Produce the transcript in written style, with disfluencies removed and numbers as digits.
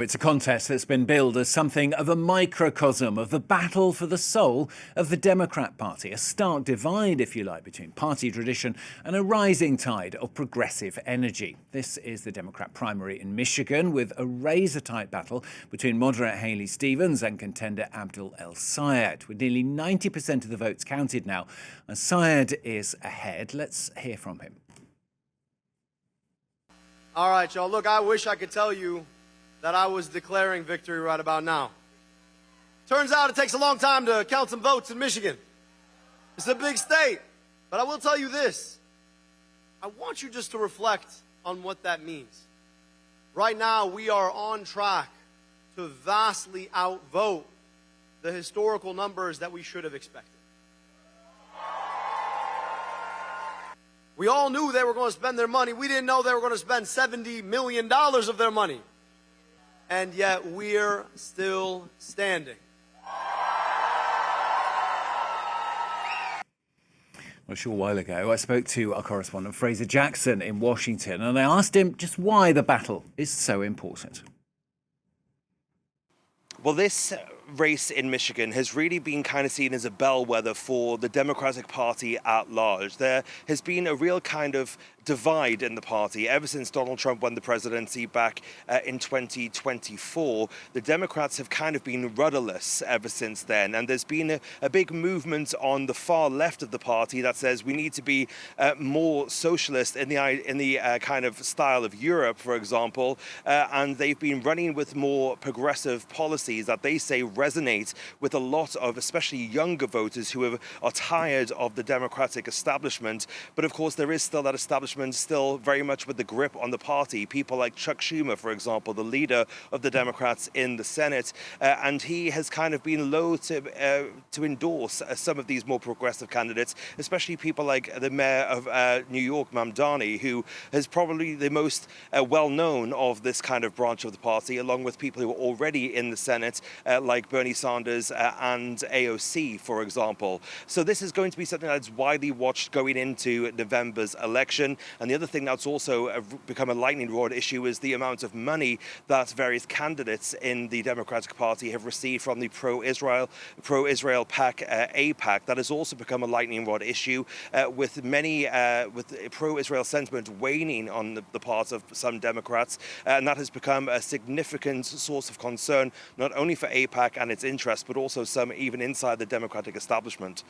It's a contest that's been billed as something of a microcosm of the battle for the soul of the Democrat Party, a stark divide, if you like, between party tradition and a rising tide of progressive energy. This is the Democrat primary in Michigan, with a razor-tight battle between moderate Haley Stevens and contender Abdul El-Sayed. With nearly 90% of the votes counted now, and Sayed is ahead. Let's hear from him. All right, y'all. Look, I wish I could tell you that I was declaring victory right about now. Turns out it takes a long time to count some votes in Michigan. It's a big state. But I will tell you this. I want you just to reflect on what that means. Right now, we are on track to vastly outvote the historical numbers that we should have expected. We all knew they were going to spend their money. We didn't know they were going to spend $70 million of their money. And yet we're still standing. A short while ago, I spoke to our correspondent Fraser Jackson in Washington, and I asked him just why the battle is so important. Well, this race in Michigan has really been kind of seen as a bellwether for the Democratic Party at large. There has been a real kind of divide in the party ever since Donald Trump won the presidency back in 2024. The Democrats have kind of been rudderless ever since then, and there's been a big movement on the far left of the party that says we need to be more socialist in the kind of style of Europe, for example, and they've been running with more progressive policies that they say resonate with a lot of especially younger voters who are tired of the Democratic establishment. But of course there is still that establishment still very much with the grip on the party. People like Chuck Schumer, for example, the leader of the Democrats in the Senate, and he has kind of been loath to endorse some of these more progressive candidates, especially people like the mayor of New York, Mamdani, who is probably the most well-known of this kind of branch of the party, along with people who are already in the Senate, like Bernie Sanders and AOC, for example. So this is going to be something that's widely watched going into November's election. And the other thing that's also become a lightning rod issue is the amount of money that various candidates in the Democratic Party have received from the pro-Israel PAC, AIPAC. That has also become a lightning rod issue, with many with pro-Israel sentiment waning on the part of some Democrats, and that has become a significant source of concern not only for AIPAC and its interests, but also some even inside the Democratic establishment.